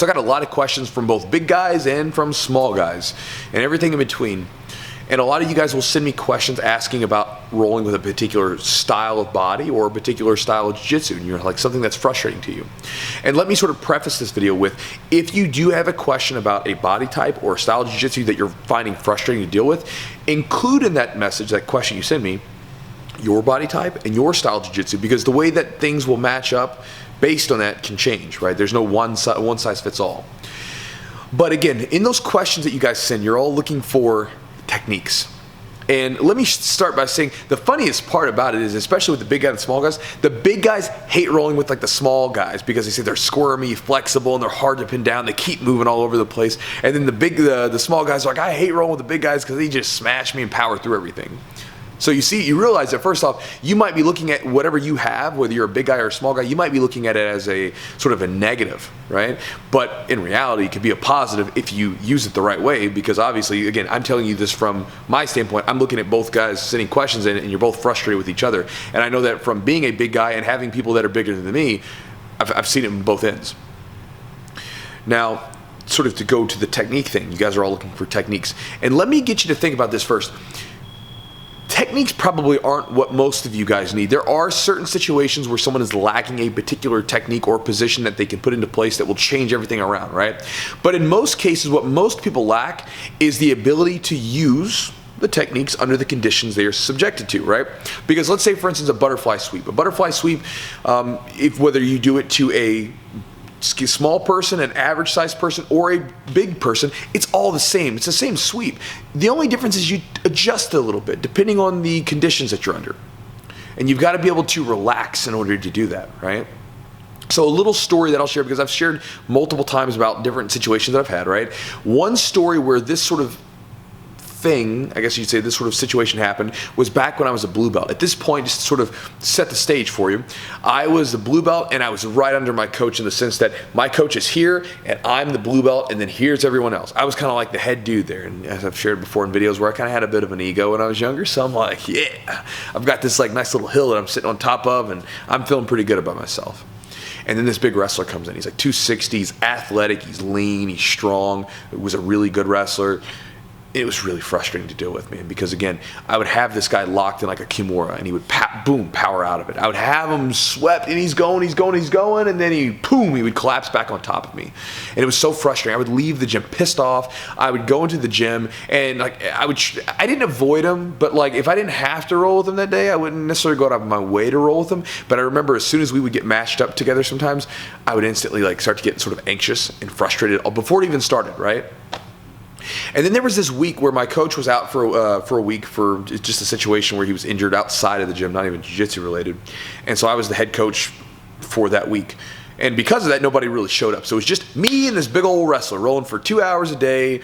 So I got a lot of questions from both big guys and from small guys and everything in between. And a lot of you guys will send me questions asking about rolling with a particular style of body or a particular style of jiu-jitsu, and you're like something that's frustrating to you. And let me sort of preface this video with, if you do have a question about a body type or a style of jiu-jitsu that you're finding frustrating to deal with, include in that message, that question you send me, your body type and your style of jiu-jitsu, because the way that things will match up based on that can change, right? There's no one size fits all. But again, in those questions that you guys send, you're all looking for techniques. And let me start by saying the funniest part about it is, especially with the big guys and small guys, the big guys hate rolling with like the small guys because they say they're squirmy, flexible, and they're hard to pin down. They keep moving all over the place. And then the small guys are like, I hate rolling with the big guys because they just smash me and power through everything. So you realize that first off, you might be looking at whatever you have, whether you're a big guy or a small guy, you might be looking at it as a sort of a negative, right? But in reality, it can be a positive if you use it the right way, because obviously, again, I'm telling you this from my standpoint. I'm looking at both guys sending questions in, and you're both frustrated with each other. And I know that from being a big guy and having people that are bigger than me, I've seen it on both ends. Now, sort of to go to the technique thing, you guys are all looking for techniques. And let me get you to think about this first. Techniques probably aren't what most of you guys need. There are certain situations where someone is lacking a particular technique or position that they can put into place that will change everything around, right? But in most cases, what most people lack is the ability to use the techniques under the conditions they are subjected to, right? Because let's say, for instance, a butterfly sweep. A butterfly sweep, if whether you do it to a small person, an average sized person, or a big person, it's all the same. It's the same sweep. The only difference is you adjust it a little bit depending on the conditions that you're under. And you've got to be able to relax in order to do that, right? So a little story that I'll share, because I've shared multiple times about different situations that I've had, right? One story where this sort of thing, I guess you'd say this sort of situation happened, was back when I was a blue belt. At this point, just to sort of set the stage for you, I was a blue belt and I was right under my coach in the sense that my coach is here and I'm the blue belt and then here's everyone else. I was kind of like the head dude there, and as I've shared before in videos where I kind of had a bit of an ego when I was younger, so I'm like, yeah, I've got this like nice little hill that I'm sitting on top of and I'm feeling pretty good about myself. And then this big wrestler comes in. He's like 260, he's athletic, he's lean, he's strong, he was a really good wrestler. It was really frustrating to deal with, man, because again, I would have this guy locked in like a kimura and he would boom, power out of it. I would have him swept and he's going, and then he would collapse back on top of me. And it was so frustrating. I would leave the gym pissed off. I would go into the gym and like I didn't avoid him, but like if I didn't have to roll with him that day, I wouldn't necessarily go out of my way to roll with him. But I remember as soon as we would get matched up together sometimes, I would instantly like start to get sort of anxious and frustrated before it even started, right? And then there was this week where my coach was out for a week for just a situation where he was injured outside of the gym, not even jiu-jitsu related. And so I was the head coach for that week. And because of that, nobody really showed up. So it was just me and this big old wrestler rolling for 2 hours a day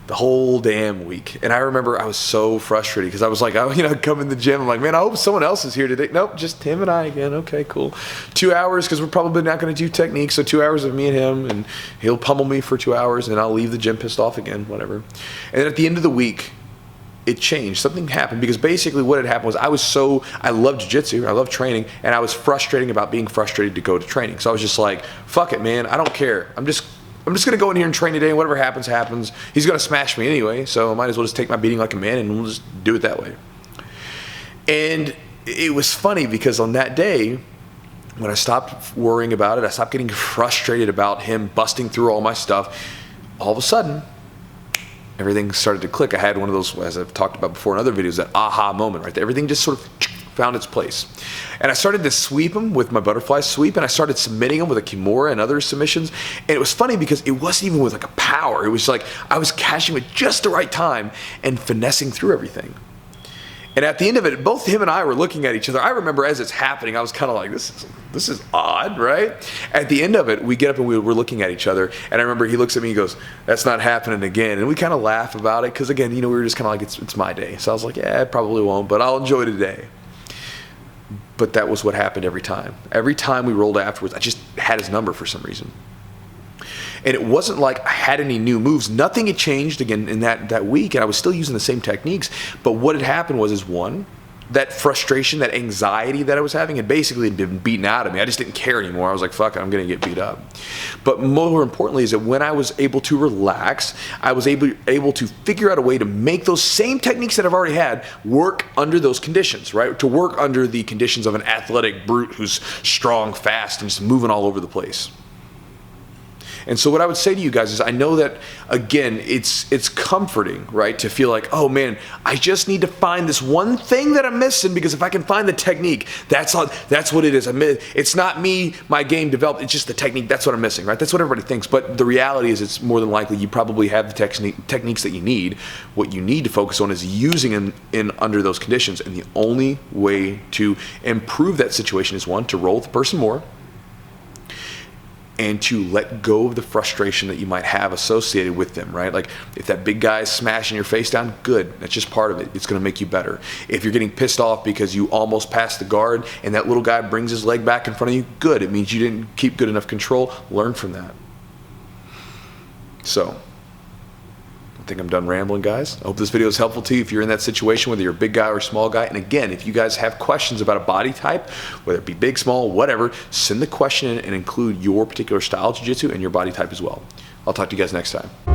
the whole damn week. And I remember I was so frustrated because I was like, I come in the gym, I'm like, man, I hope someone else is here today. Nope, just him and I again. Okay, cool. 2 hours because we're probably not going to do techniques. So 2 hours of me and him, and he'll pummel me for 2 hours and I'll leave the gym pissed off again, whatever. And then at the end of the week, it changed. Something happened because basically what had happened was I love jiu-jitsu, I love training, and I was frustrating about being frustrated to go to training. So I was just like, fuck it, man, I don't care. I'm just going to go in here and train today, and whatever happens, happens. He's going to smash me anyway, so I might as well just take my beating like a man, and we'll just do it that way. And it was funny because on that day, when I stopped worrying about it, I stopped getting frustrated about him busting through all my stuff, all of a sudden, everything started to click. I had one of those, as I've talked about before in other videos, that aha moment, right? Everything just sort of found its place. And I started to sweep him with my butterfly sweep, and I started submitting him with a kimura and other submissions. And it was funny because it wasn't even with like a power. It was like I was catching at just the right time and finessing through everything. And at the end of it, both him and I were looking at each other. I remember as it's happening, I was kind of like, this is odd, right? At the end of it, we get up and we're looking at each other. And I remember he looks at me and goes, that's not happening again. And we kind of laugh about it because, again, we were just kind of like, it's my day. So I was like, yeah, I probably won't, but I'll enjoy today. But that was what happened every time. Every time we rolled afterwards, I just had his number for some reason. And it wasn't like I had any new moves. Nothing had changed again in that week, and I was still using the same techniques. But what had happened was one, that frustration, that anxiety that I was having had basically been beaten out of me. I just didn't care anymore. I was like, fuck it, I'm gonna get beat up. But more importantly is that when I was able to relax, I was able to figure out a way to make those same techniques that I've already had work under those conditions, right? To work under the conditions of an athletic brute who's strong, fast, and just moving all over the place. And so what I would say to you guys is, I know that, again, it's comforting, right, to feel like, oh man, I just need to find this one thing that I'm missing, because if I can find the technique, that's what it is. It's not me, my game developed, it's just the technique, that's what I'm missing, right? That's what everybody thinks, but the reality is it's more than likely you probably have the techniques that you need. What you need to focus on is using them in under those conditions, and the only way to improve that situation is, one, to roll with the person more, and to let go of the frustration that you might have associated with them, right? Like if that big guy is smashing your face down, good, that's just part of it. It's gonna make you better. If you're getting pissed off because you almost passed the guard and that little guy brings his leg back in front of you, good, it means you didn't keep good enough control. Learn from that. So, I think I'm done rambling, guys. I hope this video is helpful to you if you're in that situation, whether you're a big guy or a small guy. And again, if you guys have questions about a body type, whether it be big, small, whatever, send the question in and include your particular style of jiu-jitsu and your body type as well. I'll talk to you guys next time.